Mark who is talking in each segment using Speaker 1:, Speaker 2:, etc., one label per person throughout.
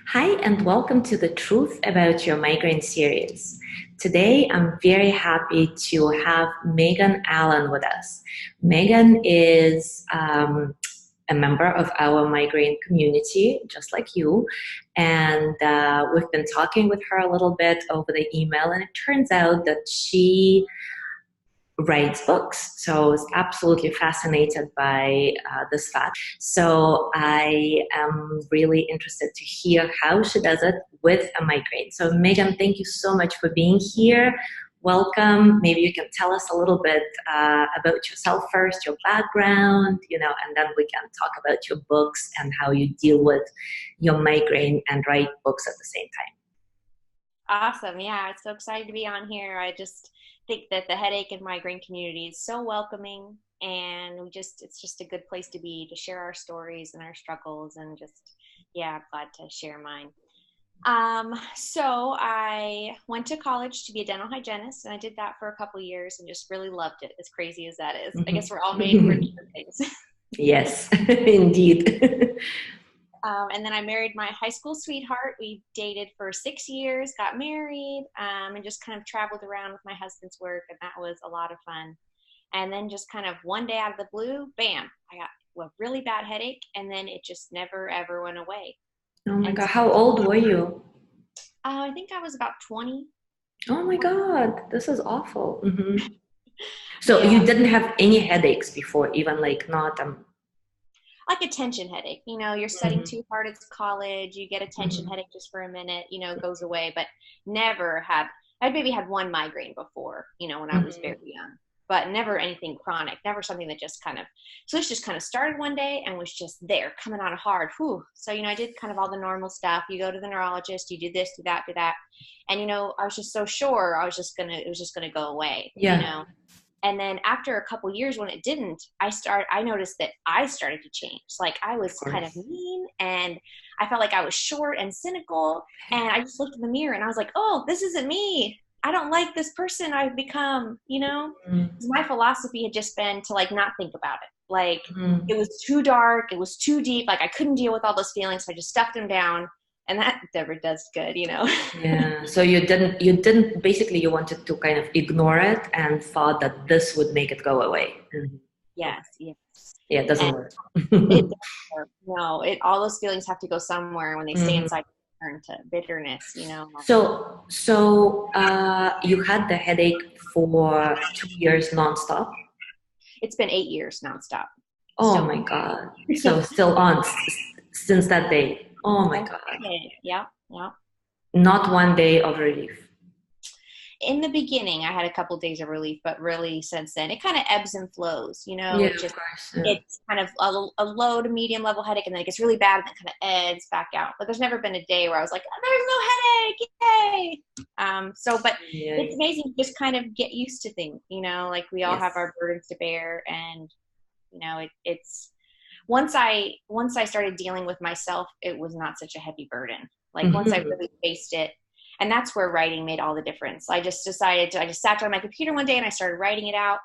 Speaker 1: Hi, and welcome to the Truth About Your Migraine series. Today, I'm very happy to have Megan Allen with us. Megan is a member of our migraine community, just like you, and we've been talking with her a little bit over the email, and it turns out that she writes books. So I was absolutely fascinated by this fact. So I am really interested to hear how she does it with a migraine. So Megan, thank you so much for being here. Welcome. Maybe you can tell us a little bit about yourself first, your background, and then we can talk about your books and how you deal with your migraine and write books at the same time.
Speaker 2: Awesome. Yeah, it's so excited to be on here. I just think that the headache and migraine community is so welcoming and it's just a good place to be to share our stories and our struggles and just yeah, I'm glad to share mine. So I went to college to be a dental hygienist and I did that for a couple of years and just really loved it, as crazy as that is. I guess we're all made for
Speaker 1: Mhm.
Speaker 2: different things.
Speaker 1: Yes, indeed.
Speaker 2: And then I married my high school sweetheart. We dated for 6 years, got married, and just kind of traveled around with my husband's work, and that was a lot of fun. And then just kind of one day out of the blue, bam, I got a really bad headache, and then it just never ever went away.
Speaker 1: Oh my
Speaker 2: And
Speaker 1: God, how old were you?
Speaker 2: I think I was about 20.
Speaker 1: Oh my God, this is awful. So
Speaker 2: Yeah,
Speaker 1: you didn't have any headaches before, even like not
Speaker 2: like a tension headache. You're studying
Speaker 1: mhm,
Speaker 2: too hard at college, you get a tension
Speaker 1: mhm,
Speaker 2: headache just for a minute, goes away, but never had, I'd maybe had one migraine before, when I was
Speaker 1: mhm.
Speaker 2: very young, but never anything chronic, never something that just kind of, so this just kind of started one day and was just there coming on hard. Whew. So, I did kind of all the normal stuff. You go to the neurologist, you do this, do that, do that. And, I was just so sure it was just going to go away,
Speaker 1: Yeah,
Speaker 2: and then after a couple years when it didn't, I noticed that I started to change. Like I
Speaker 1: of
Speaker 2: was kind of
Speaker 1: course.
Speaker 2: mean and I felt like I was short and cynical. And I just looked in the mirror and I was like, oh, this isn't me. I don't like this person I've become,
Speaker 1: Mhm,
Speaker 2: 'Cause my philosophy had just been to like not think about it. Like
Speaker 1: mhm.
Speaker 2: it was too dark. It was too deep. Like I couldn't deal with all those feelings. So I just stuffed them down and that never does good.
Speaker 1: Yeah. So you didn't basically you wanted to kind of ignore it and thought that this would make it go away. Mhm. Okay.
Speaker 2: Yes. Yes.
Speaker 1: Yeah, it
Speaker 2: And
Speaker 1: doesn't work.
Speaker 2: it doesn't work. No, all those feelings have to go somewhere. When they stay
Speaker 1: Mhm.
Speaker 2: inside, they turn to bitterness.
Speaker 1: So you had the headache for 2 years nonstop?
Speaker 2: It's been 8 years nonstop.
Speaker 1: Oh
Speaker 2: Still
Speaker 1: my God.
Speaker 2: going.
Speaker 1: So still on since that day. Oh my
Speaker 2: Since
Speaker 1: God.
Speaker 2: that day. Yeah, yeah.
Speaker 1: Not one day of relief.
Speaker 2: In the beginning, I had a couple days of relief, but really since then, it kind of ebbs and flows.
Speaker 1: Yeah,
Speaker 2: It
Speaker 1: of
Speaker 2: just
Speaker 1: course. Yeah.
Speaker 2: it's kind of a low to medium level headache, and then it gets really bad, and then kind of ends back out. But there's never been a day where I was like, oh, "There's no headache, yay!" But it's
Speaker 1: Yeah.
Speaker 2: amazing to just kind of get used to things. Like we all have
Speaker 1: Yes.
Speaker 2: our burdens to bear, and it's once I started dealing with myself, it was not such a heavy burden. Like once I
Speaker 1: Hmm.
Speaker 2: really faced it, and that's where writing made all the difference. I just sat down on my computer one day and I started writing it out.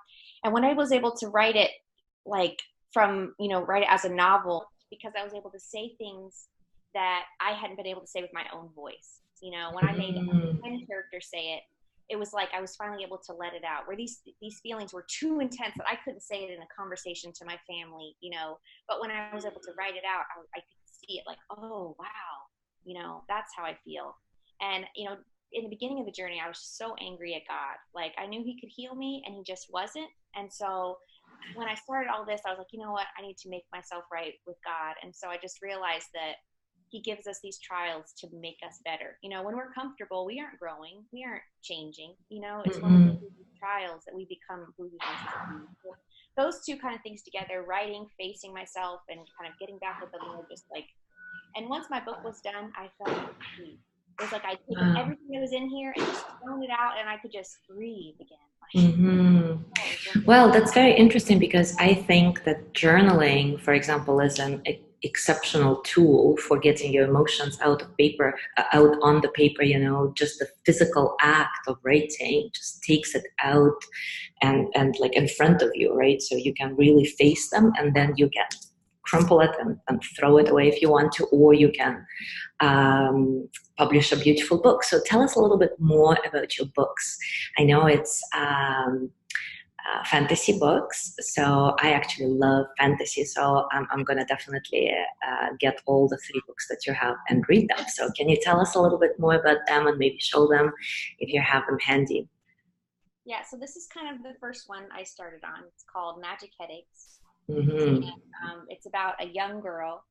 Speaker 2: And when I was able to write it, like write it as a novel, because I was able to say things that I hadn't been able to say with my own voice. When I made
Speaker 1: Hmm.
Speaker 2: a pen character say it, it was like I was finally able to let it out. Where these feelings were too intense that I couldn't say it in a conversation to my family. But when I was able to write it out, I could see it like, oh wow, that's how I feel. And in the beginning of the journey, I was so angry at God. Like I knew He could heal me, and He just wasn't. And so when I started all this, I was like, you know what? I need to make myself right with God. And so I just realized that He gives us these trials to make us better. When we're comfortable, we aren't growing, we aren't changing. It's when we go
Speaker 1: Hmm.
Speaker 2: through these trials that we become who He wants us to be. So those two kind of things together, writing, facing myself, and kind of getting back with the Lord, just like, and once my book was done, I felt complete. It was like I'd taken
Speaker 1: Wow.
Speaker 2: everything that was in here and just thrown it out, and I could just breathe again. Like,
Speaker 1: Hmm.
Speaker 2: oh, it was wonderful.
Speaker 1: Well, that's very interesting because I think that journaling, for example, is an exceptional tool for getting your emotions out of paper, out on the paper. Just the physical act of writing just takes it out and like in front of you, right? So you can really face them, and then you can crumple it and throw it away if you want to, or you can publish a beautiful book. So tell us a little bit more about your books. I know it's fantasy books, so I actually love fantasy. So I'm going to definitely get all the three books that you have and read them. So can you tell us a little bit more about them and maybe show them if you have them handy?
Speaker 2: Yeah, so this is kind of the first one I started on. It's called Magic Headaches. And
Speaker 1: Mm-hmm.
Speaker 2: it's about a young girl.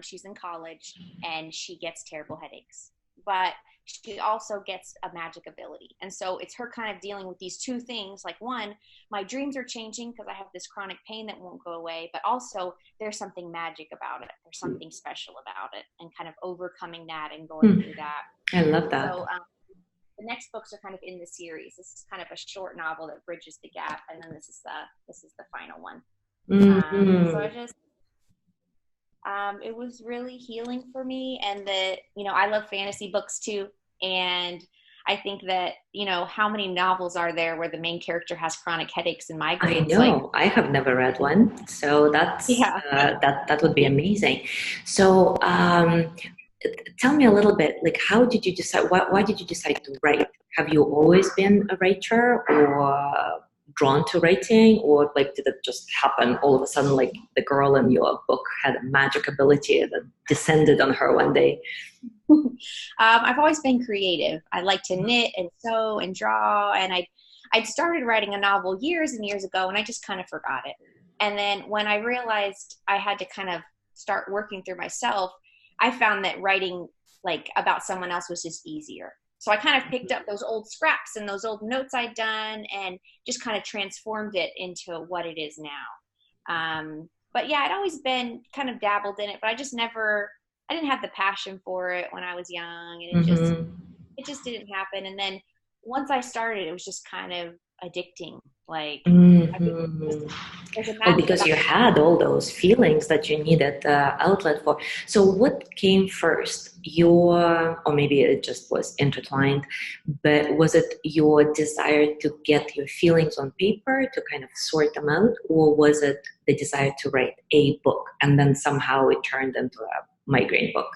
Speaker 2: She's in college and she gets terrible headaches, but she also gets a magic ability. And so it's her kind of dealing with these two things. Like, one, my dreams are changing because I have this chronic pain that won't go away, but also there's something magic about it. There's something special about it, and kind of overcoming that and going through that.
Speaker 1: I love that.
Speaker 2: So the next books are kind of in the series. This is kind of a short novel that bridges the gap, and then this is the final one. So I
Speaker 1: Mm-hmm.
Speaker 2: just it was really healing for me, and that, I love fantasy books too, and I think that, how many novels are there where the main character has chronic headaches and
Speaker 1: I
Speaker 2: migraines? Like,
Speaker 1: know. I have never read one, so
Speaker 2: yeah.
Speaker 1: that would be amazing. So, tell me a little bit, like, how did you decide? Why did you decide to write? Have you always been a writer, or drawn to writing, or like did it just happen all of a sudden? Like the girl in your book had a magic ability that descended on her one day.
Speaker 2: I've always been creative. I like to knit and sew and draw, and I'd started writing a novel years and years ago, and I just kind of forgot it. And then when I realized I had to kind of start working through myself, I found that writing like about someone else was just easier. So I kind of picked up those old scraps and those old notes I'd done and just kind of transformed it into what it is now. But yeah, I'd always been kind of dabbled in it, but I didn't have the passion for it when I was young, and
Speaker 1: Mm-hmm.
Speaker 2: it just didn't happen. And then once I started, it was just kind of addicting. Like, I think
Speaker 1: Mm-hmm.
Speaker 2: there's a
Speaker 1: Well,
Speaker 2: magic
Speaker 1: because
Speaker 2: about
Speaker 1: you had all those feelings that you needed outlet for. So, what came first? Or maybe it just was intertwined, but was it your desire to get your feelings on paper to kind of sort them out, or was it the desire to write a book and then somehow it turned into a migraine book?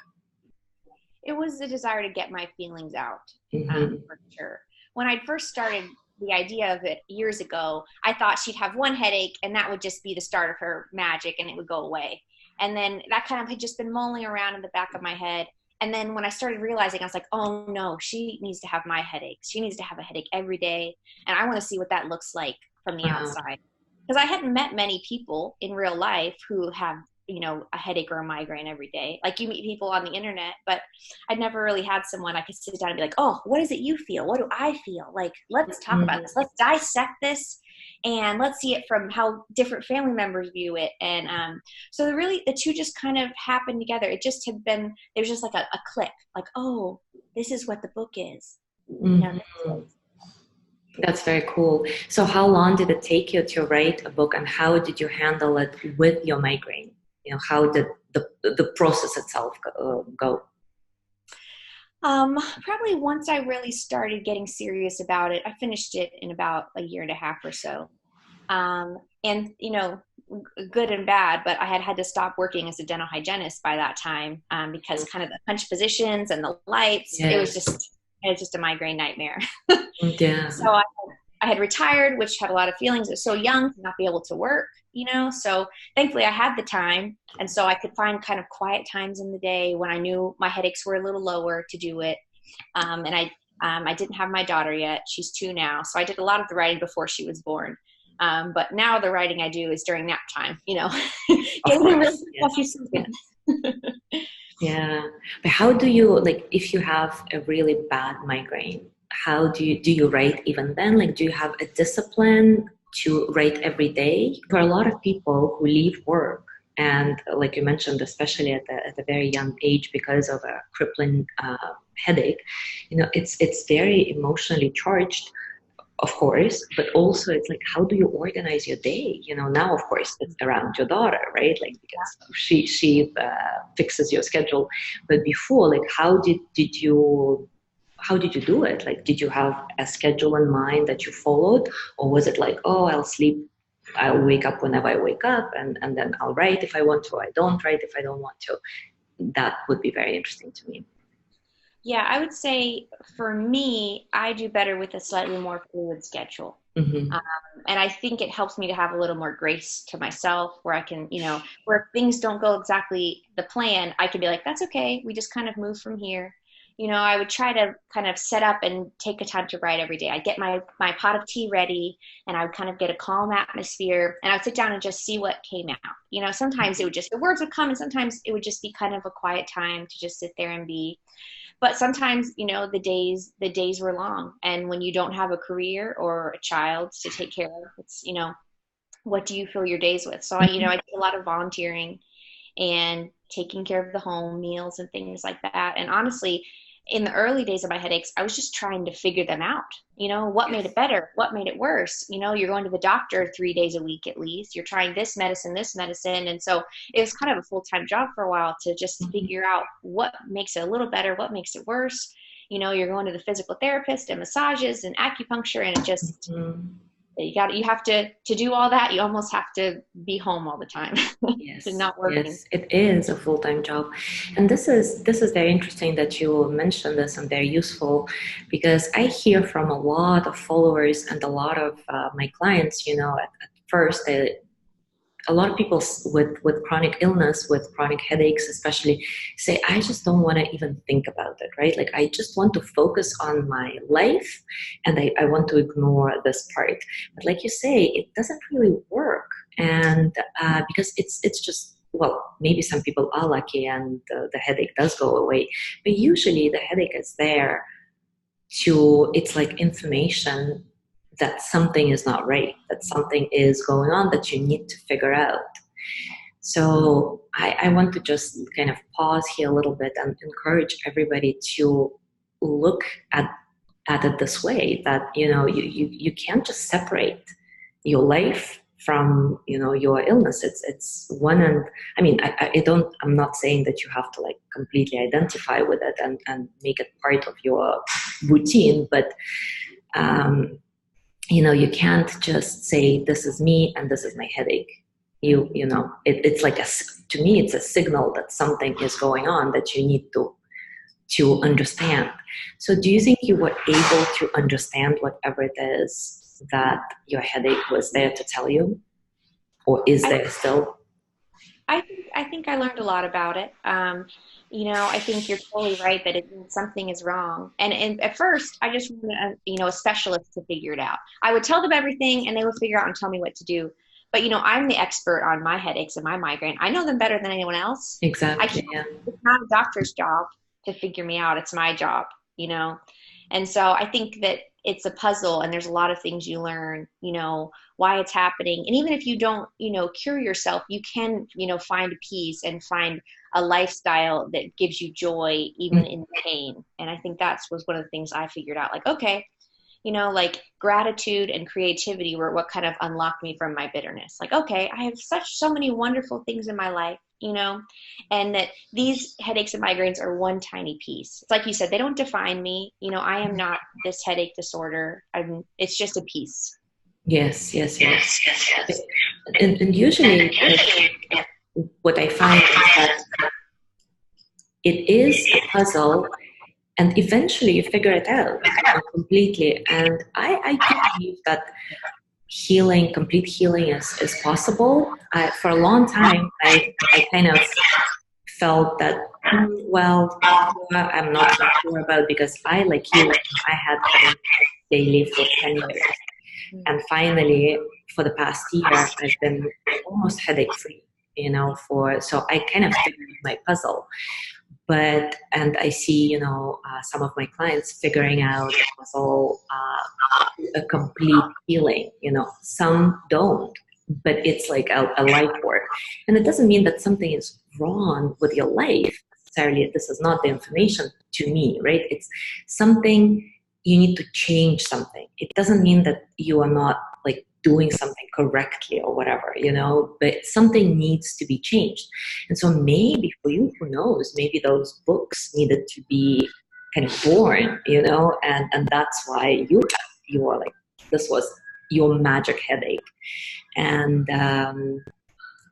Speaker 2: it was the desire to get my feelings out,
Speaker 1: Mm-hmm.
Speaker 2: for sure. When I first started the idea of it years ago, I thought she'd have one headache and that would just be the start of her magic and it would go away. And then that kind of had just been mulling around in the back of my head. And then when I started realizing, I was like, oh no, she needs to have my headaches. She needs to have a headache every day. And I want to see what that looks like from the
Speaker 1: Uh,
Speaker 2: outside. Because I hadn't met many people in real life who have, a headache or a migraine every day. Like, you meet people on the internet, but I'd never really had someone I could sit down and be like, oh, what is it you feel? What do I feel? Like, let's talk about this. Let's dissect this, and let's see it from how different family members view it. And so the two just kind of happened together. It just had been, it was just like a click, like, oh, this is what the book is.
Speaker 1: mhm. That's very cool. So, how long did it take you to write a book, and how did you handle it with your migraine? How did the process itself go?
Speaker 2: Probably once I really started getting serious about it, I finished it in about a year and a half or so. And good and bad, but I had to stop working as a dental hygienist by that time, because kind of the punch positions and the lights,
Speaker 1: Yes.
Speaker 2: it was just a migraine nightmare.
Speaker 1: Yeah.
Speaker 2: So I had retired, which had a lot of feelings. I was so young to not be able to work, so thankfully I had the time. And so I could find kind of quiet times in the day when I knew my headaches were a little lower to do it. And I didn't have my daughter yet. She's 2 now. So I did a lot of the writing before she was born. But now the writing I do is during nap time,
Speaker 1: Of
Speaker 2: getting really
Speaker 1: course.
Speaker 2: stuff you
Speaker 1: Yes.
Speaker 2: sleep
Speaker 1: Yeah. But how do you, like, if you have a really bad migraine, how do you write even then? Like, do you have a discipline to write every day? For a lot of people who leave work, and like you mentioned, especially at a very young age because of a crippling headache, it's very emotionally charged, of course, but also it's like, how do you organize your day? Now, of course, it's around your daughter, right? Like, because she fixes your schedule. But before, like, how did you do it? Like, did you have a schedule in mind that you followed, or was it like, oh, I'll sleep I'll wake up whenever I wake up, and then I'll write if I want to. I don't write if I don't want to. That would be very interesting to me.
Speaker 2: Yeah, I would say for me, I do better with a slightly more fluid schedule.
Speaker 1: Hmm.
Speaker 2: Um, and I think it helps me to have a little more grace to myself where I can, where if things don't go exactly the plan, I can be like, that's okay. We just kind of move from here. I would try to kind of set up and take a time to write every day. I'd get my pot of tea ready and I would kind of get a calm atmosphere and I'd sit down and just see what came out. Sometimes it would just, the words would come and sometimes it would just be kind of a quiet time to just sit there and be. But sometimes the days were long, and when you don't have a career or a child to take care of, it's what do you fill your days with? So I did a lot of volunteering and taking care of the home, meals and things like that. And honestly, in the early days of my headaches, I was just trying to figure them out. What made it better? What made it worse? You're going to the doctor 3 days a week at least. You're trying this medicine. And so it was kind of a full-time job for a while to just figure out what makes it a little better, what makes it worse. You're going to the physical therapist and massages and acupuncture, and it just,
Speaker 1: Hmm.
Speaker 2: you have to do all that. You almost have to be home all the time to
Speaker 1: Yes,
Speaker 2: not working.
Speaker 1: yes, it is a full-time job. And this is very interesting that you mentioned this and very useful because I hear from a lot of followers and a lot of my clients, at first a lot of people with chronic illness, with chronic headaches especially, say I just don't want to even think about it, right? Like I just want to focus on my life and I want to ignore this part. But like you say, it doesn't really work. And because it's just, well, maybe some people are lucky and the headache does go away, but usually the headache is there to, it's like information that something is not right, that something is going on that you need to figure out. So I want to just kind of pause here a little bit and encourage everybody to look at it this way, that you can't just separate your life from your illness. It's one. And I mean, I don't, I'm not saying that you have to like completely identify with it and make it part of your routine, but um, you can't just say this is me and this is my headache. It's like to me it's a signal that something is going on that you need to understand. So do you think you were able to understand whatever it is that your headache was there to tell you, or is
Speaker 2: I
Speaker 1: there still?
Speaker 2: I think I learned a lot about it. I think you're totally right that it means something is wrong. And at first, I just wanted a specialist to figure it out. I would tell them everything, and they would figure out and tell me what to do. But I'm the expert on my headaches and my migraine. I know them better than anyone else. I can't.
Speaker 1: Exactly, yeah.
Speaker 2: It's not a doctor's job to figure me out. It's my job. You know. And so I think that it's a puzzle, and there's a lot of things you learn. Why it's happening. And even if you don't, cure yourself, you can, find peace and find a lifestyle that gives you joy even
Speaker 1: Mm.
Speaker 2: in pain. And I think that was one of the things I figured out. Like, okay, like gratitude and creativity were what kind of unlocked me from my bitterness. Like, okay, I have so many wonderful things in my life, and that these headaches and migraines are one tiny piece. It's like you said, they don't define me. I am not this headache disorder. It's just a piece.
Speaker 1: Yes, yes, yes. And usually what I find is that it is a puzzle, and eventually you figure it out completely. And I do believe that complete healing is possible. For a long time, I kind of felt that, well, I'm not so sure about, because I, like you, I had headache daily for 10 years. And finally, for the past year, I've been almost headache free, so I kind of figured my puzzle. And I see, some of my clients figuring out the puzzle, a complete healing, some don't, but it's like a life work. And it doesn't mean that something is wrong with your life necessarily. This is not the information to me, right? It's something you need to change something. It doesn't mean that you are not like doing something correctly or whatever, but something needs to be changed. And so maybe for you, who knows, maybe those books needed to be kind of born, and that's why you are like, this was your magic headache. And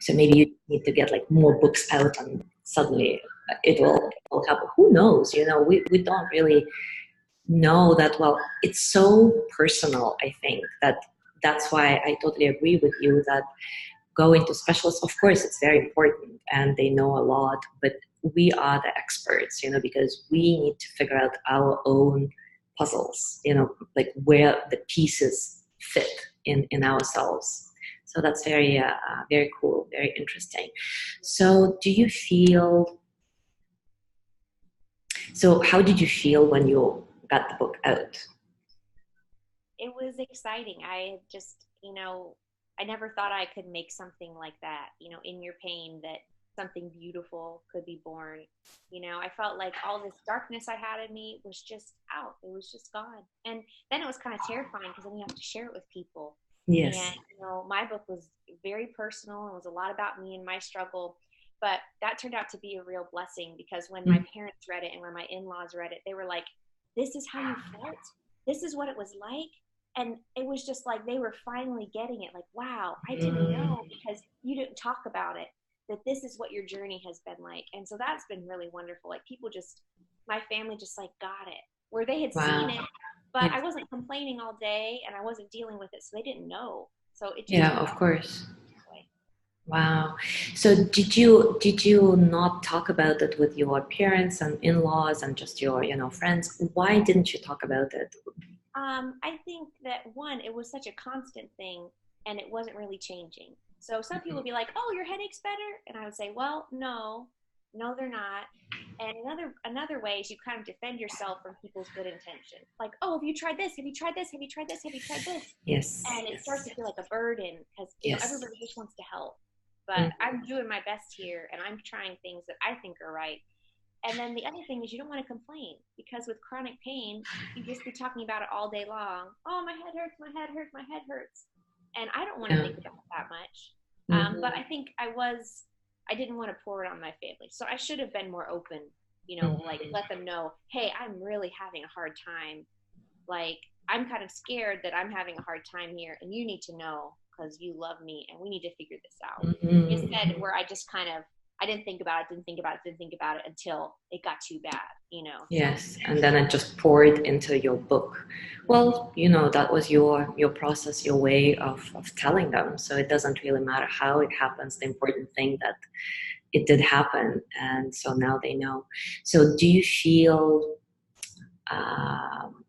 Speaker 1: so maybe you need to get like more books out, and suddenly it will help. Who knows? We don't really know that well. It's so personal. I think that's why I totally agree with you that going to specialists, of course, it's very important and they know a lot, but we are the experts, because we need to figure out our own puzzles, like where the pieces fit in ourselves. So that's very cool, very interesting. So how did you feel when you got the book out?
Speaker 2: It was exciting. I just, I never thought I could make something like that, in your pain, that something beautiful could be born. I felt like all this darkness I had in me was just out. It was just gone. And then it was kind of terrifying because then you have to share it with people.
Speaker 1: Yes.
Speaker 2: And, my book was very personal. It was a lot about me and my struggle. But that turned out to be a real blessing because when my parents read it and when my in laws read it, they were like, this is how you felt? This is what it was like? And it was just like they were finally getting it. Like, wow, I didn't
Speaker 1: Mm,
Speaker 2: know because you didn't talk about it, that this is what your journey has been like. And so that's been really wonderful. Like people just, my family just like got it where they had seen
Speaker 1: wow.
Speaker 2: it, but
Speaker 1: Yes.
Speaker 2: I wasn't complaining all day and I wasn't dealing with it. So they didn't know. So it just
Speaker 1: Yeah,
Speaker 2: turned
Speaker 1: of
Speaker 2: out
Speaker 1: course.
Speaker 2: that way.
Speaker 1: Wow. So did you not talk about it with your parents and in-laws and just your, friends? Why didn't you talk about it?
Speaker 2: I think that one, it was such a constant thing and it wasn't really changing. So some people would be like, "Oh, your headache's better," and I would say, "Well, no, no, they're not." And another way is you kind of defend yourself from people's good intention. Like, "Oh, have you tried this? Have you tried this? Have you tried this? Have you tried this?"
Speaker 1: Yes,
Speaker 2: And it starts
Speaker 1: yes,
Speaker 2: to feel like a burden because
Speaker 1: yes.
Speaker 2: everybody just wants to help. But
Speaker 1: Mm,
Speaker 2: I'm doing my best here and I'm trying things that I think are right. And then the other thing is you don't want to complain because with chronic pain, you just be talking about it all day long. Oh, my head hurts, my head hurts, my head hurts. And I don't want to
Speaker 1: yeah.
Speaker 2: think about it that much. But
Speaker 1: Mhm,
Speaker 2: I think I didn't want to pour it on my family. So I should have been more open, like
Speaker 1: mhm.
Speaker 2: let them know, hey, I'm really having a hard time. Like, I'm kind of scared that I'm having a hard time here and you need to know because you love me and we need to figure this out. Instead,
Speaker 1: Mhm.
Speaker 2: where I just kind of, I didn't think about it, didn't think about it, didn't think about it until it got too bad. So,
Speaker 1: Yes, and then it just poured into your book.
Speaker 2: mhm.
Speaker 1: Well, that was your process, your way of telling them. So it doesn't really matter how it happens. The important thing that it did happen, and so now they know. So do you feel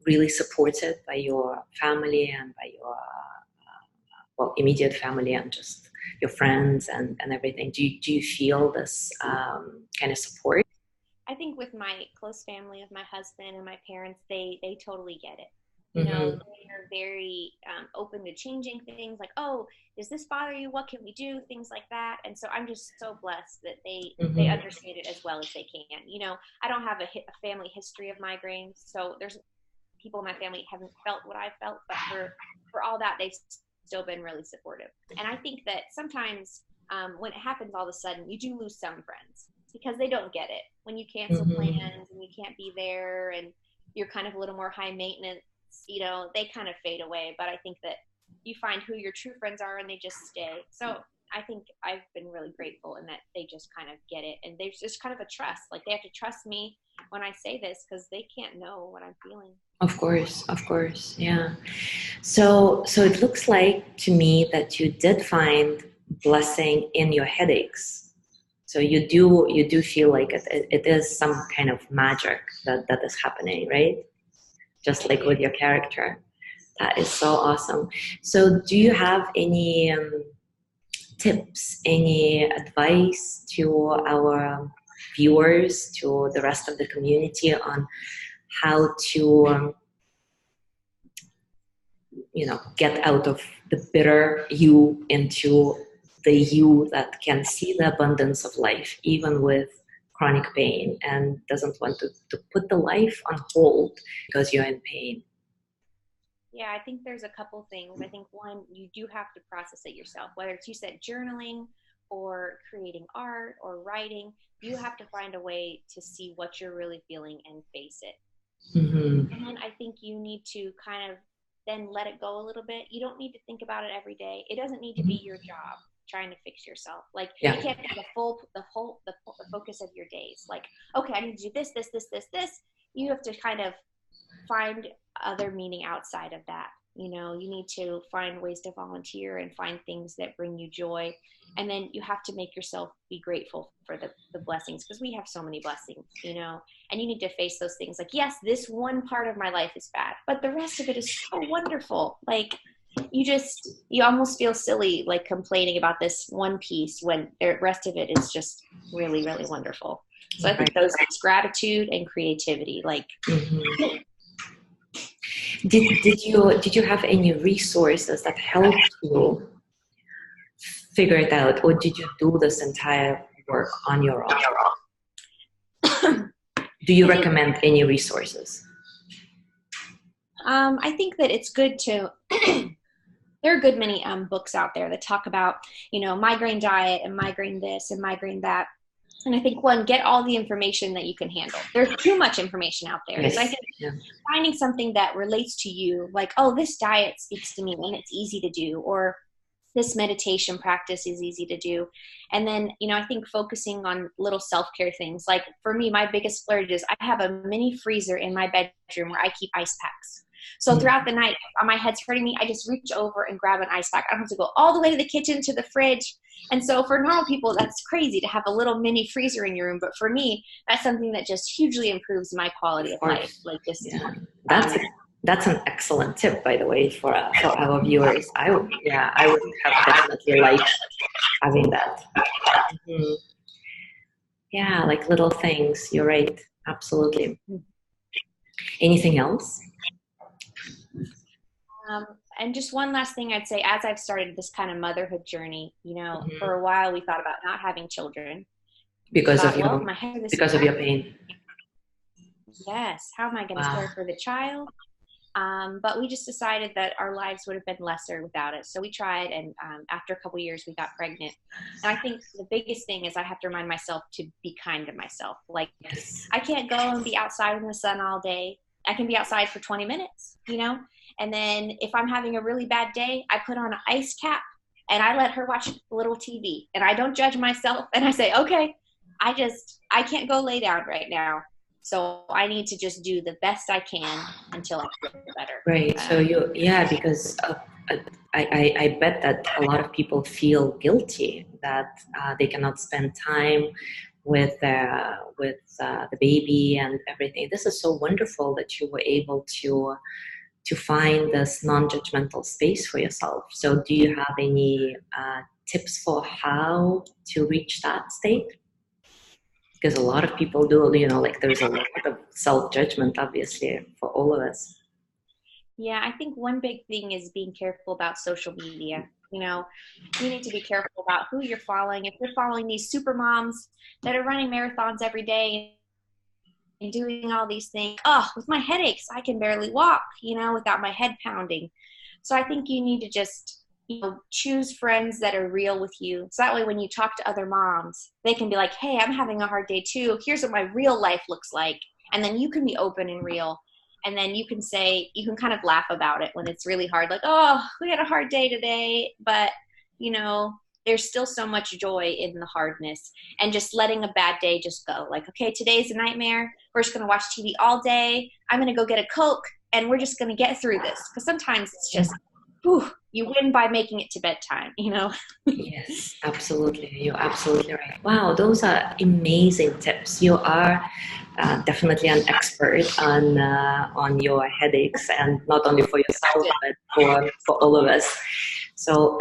Speaker 1: really supported by your family and by your well immediate family and just your friends and everything? Do you feel this kind of support?
Speaker 2: I think with my close family of my husband and my parents, they totally get it.
Speaker 1: Hmm.
Speaker 2: They are very open to changing things. Like, oh, does this bother you? What can we do? Things like that. And so I'm just so blessed that they
Speaker 1: Hmm.
Speaker 2: understand it as well as they can. I don't have a family history of migraines, so there's people in my family haven't felt what I felt, but for all that, they've still been really supportive. And I think that sometimes when it happens all of a sudden, you do lose some friends because they don't get it. When you cancel
Speaker 1: Hmm.
Speaker 2: plans and you can't be there and you're kind of a little more high maintenance, they kind of fade away. But I think that you find who your true friends are and they just stay. So I think I've been really grateful in that they just kind of get it. And there's just kind of a trust. Like they have to trust me when I say this because they can't know what I'm feeling.
Speaker 1: Of course, yeah. So it looks like to me that you did find blessing in your headaches. So you do feel like it is some kind of magic that is happening, right? Just
Speaker 2: I
Speaker 1: like
Speaker 2: do.
Speaker 1: with your character. That is so awesome. So do you have any tips, any advice to our viewers, to the rest of the community on how to get out of the bitter you into the you that can see the abundance of life even with chronic pain and doesn't want to put the life on hold because you're in pain.
Speaker 2: Yeah, I think there's a couple things. I think one, you do have to process it yourself, whether it's you said journaling or creating art or writing, you have to find a way to see what you're really feeling and face it.
Speaker 1: Mm-hmm.
Speaker 2: And then I think you need to kind of then let it go a little bit. You don't need to think about it every day. It doesn't need to be
Speaker 1: Mhm.
Speaker 2: your job trying to fix yourself. Like
Speaker 1: Yeah.
Speaker 2: it can't be the focus of your days. Like, okay, I need to do this. You have to kind of find other meaning outside of that. You know, you need to find ways to volunteer and find things that bring you joy. And then you have to make yourself be grateful for the blessings, because we have so many blessings, you know, and you need to face those things. Like, yes, this one part of my life is bad, but the rest of it is so wonderful. Like, you almost feel silly, like complaining about this one piece when the rest of it is just really, really wonderful. So I think
Speaker 1: Right.
Speaker 2: those, gratitude and creativity, like,
Speaker 1: Mhm. Did you have any resources that helped you figure it out, or did you do this entire work on your own? Do you
Speaker 2: I think
Speaker 1: recommend any resources?
Speaker 2: I think that it's good to there are a good many books out there that talk about, you know, migraine diet and migraine this and migraine that. And I think, one, get all the information that you can handle. There's too much information out there. So I
Speaker 1: Yes.
Speaker 2: think
Speaker 1: Yeah.
Speaker 2: finding something that relates to you, like, oh, this diet speaks to me and it's easy to do, or this meditation practice is easy to do. And then, you know, I think focusing on little self-care things. Like for me, my biggest splurge is I have a mini freezer in my bedroom where I keep ice packs. So
Speaker 1: Mm.
Speaker 2: throughout the night, if my head's hurting me, I just reach over and grab an ice pack. I don't have to go all the way to the kitchen to the fridge. And so for normal people, that's crazy to have a little mini freezer in your room. But for me, that's something that just hugely improves my quality
Speaker 1: Of
Speaker 2: of life.
Speaker 1: course.
Speaker 2: Like just,
Speaker 1: Yeah.
Speaker 2: um,
Speaker 1: That's an excellent tip, by the way, for our viewers. I would have definitely liked having that. Mhm. Yeah, like little things. You're right. Absolutely. Anything else?
Speaker 2: Um, and just one last thing I'd say, as I've started this kind of motherhood journey, you know, for
Speaker 1: Mhm.
Speaker 2: a while we thought about not having children. We
Speaker 1: Because of
Speaker 2: thought, well,
Speaker 1: your
Speaker 2: my hair this
Speaker 1: because of your pain.
Speaker 2: yes, how am I going to
Speaker 1: Wow.
Speaker 2: care for the child? But we just decided that our lives would have been lesser without it. So we tried, and after a couple years, we got pregnant. And I think the biggest thing is I have to remind myself to be kind to myself. Like,
Speaker 1: Yes.
Speaker 2: I can't go and be outside in the sun all day. I can be outside for 20 minutes, you know? And then if I'm having a really bad day, I put on an ice cap and I let her watch a little TV. And I don't judge myself. And I say, okay, I can't go lay down right now. So I need to just do the best I can until I feel better.
Speaker 1: Right. So yeah, because uh, I bet that a lot of people feel guilty that they cannot spend time with the baby and everything. This is so wonderful that you were able to find this non-judgmental space for yourself. So do you have any tips for how to reach that state? Because a lot of people do, like there's a lot of self-judgment, obviously, for all of us.
Speaker 2: Yeah, I think one big thing is being careful about social media. You know, you need to be careful about who you're following. If you're following these super moms that are running marathons every day and doing all these things, oh, with my headaches, I can barely walk, you know, without my head pounding. So I think you need to just, you know, choose friends that are real with you. So that way when you talk to other moms, they can be like, hey, I'm having a hard day too. Here's what my real life looks like. And then you can be open and real. And then you can say, you can kind of laugh about it when it's really hard. Like, oh, we had a hard day today. But, you know, there's still so much joy in the hardness, and just letting a bad day just go. Like, okay, today's a nightmare. We're just going to watch TV all day. I'm going to go get a Coke and we're just going to get through this. Because sometimes it's just, whew, you win by making it to bedtime, you know?
Speaker 1: Yes, absolutely. You're absolutely right. Wow, those are amazing tips. You are definitely an expert on your headaches, and not only for yourself but for all of us. So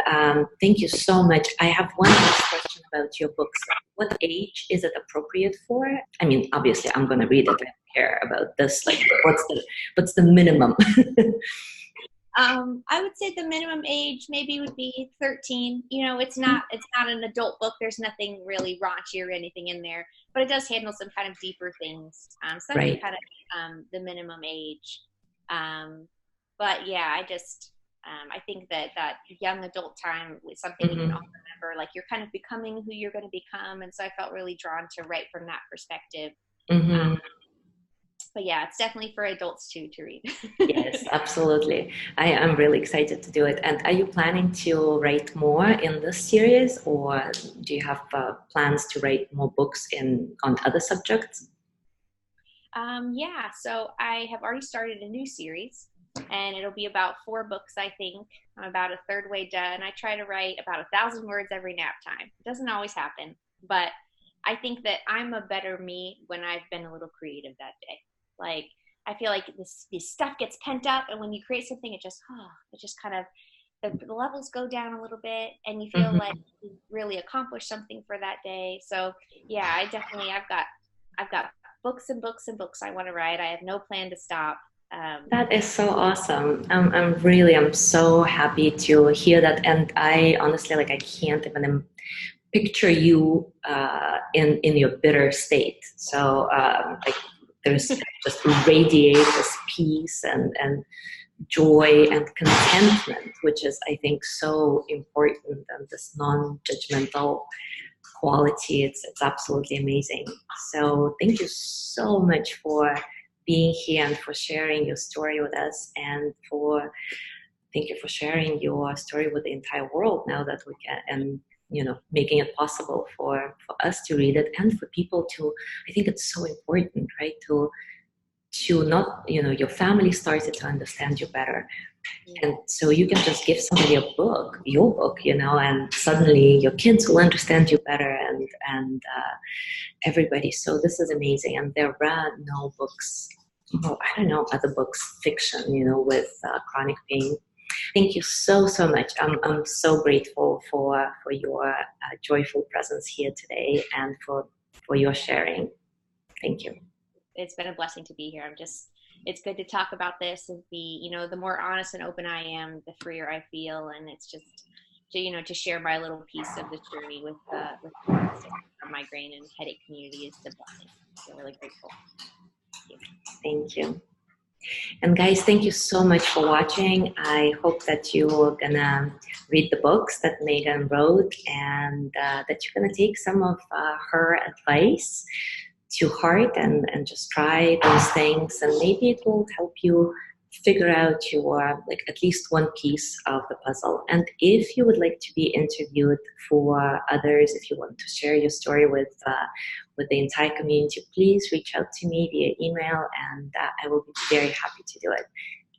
Speaker 1: thank you so much. I have one last question about your books. What age is it appropriate for? I mean, obviously, I'm going to read it. I don't care about this. Like, what's the minimum?
Speaker 2: I would say the minimum age maybe would be 13. You know, it's not an adult book. There's nothing really raunchy or anything in there, but it does handle some kind of deeper things. So that'd be
Speaker 1: Right.
Speaker 2: kind of the minimum age. But yeah, I think that young adult time was something we can all
Speaker 1: Hmm.
Speaker 2: remember. Like, you're kind of becoming who you're going to become, and so I felt really drawn to write from that perspective. Um,
Speaker 1: Hmm.
Speaker 2: But yeah, it's definitely for adults too to read.
Speaker 1: Yes, absolutely. I am really excited to do it. And are you planning to write more in this series, or do you have plans to write more books in on other subjects?
Speaker 2: Yeah, so I have already started a new series, and it'll be about 4 books, I think. I'm about a third way done. I try to write about 1,000 words every nap time. It doesn't always happen, but I think that I'm a better me when I've been a little creative that day. Like I feel like this stuff gets pent up, and when you create something, it just kind of the levels go down a little bit, and you feel like
Speaker 1: Mhm.
Speaker 2: you really accomplished something for that day. So yeah, I've got books and books and books I want to write. I have no plan to stop.
Speaker 1: That is so awesome. I'm so happy to hear that. And I honestly, like, I can't even picture you in your bitter state. So, like, there's just radiate this peace and joy and contentment, which is, I think, so important. And this non-judgmental quality, it's absolutely amazing. So thank you so much for being here and for sharing your story with us, and for thank you for sharing your story with the entire world, now that we can, and making it possible for us to read it, and for people to, I think it's so important, right, to not, your family started to understand you better.
Speaker 2: Yeah.
Speaker 1: And so you can just give somebody a book, your book, and suddenly your kids will understand you better, and everybody. So this is amazing. And there are no books, well, I don't know, other books, fiction, with chronic pain. Thank you so, so much. I'm so grateful for your joyful presence here today, and for your sharing. Thank you.
Speaker 2: It's been a blessing to be here. It's good to talk about this and be, the more honest and open I am, the freer I feel. And it's just to share my little piece of this journey with our migraine and headache community is a blessing. I'm really grateful. Thank you.
Speaker 1: Thank you. And guys, thank you so much for watching. I hope that you're gonna read the books that Megan wrote, and that you're gonna take some of her advice to heart, and just try those things, and maybe it will help you figure out your, like, at least one piece of the puzzle. And if you would like to be interviewed for others, if you want to share your story with the entire community, please reach out to me via email, and I will be very happy to do it.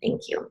Speaker 1: Thank you.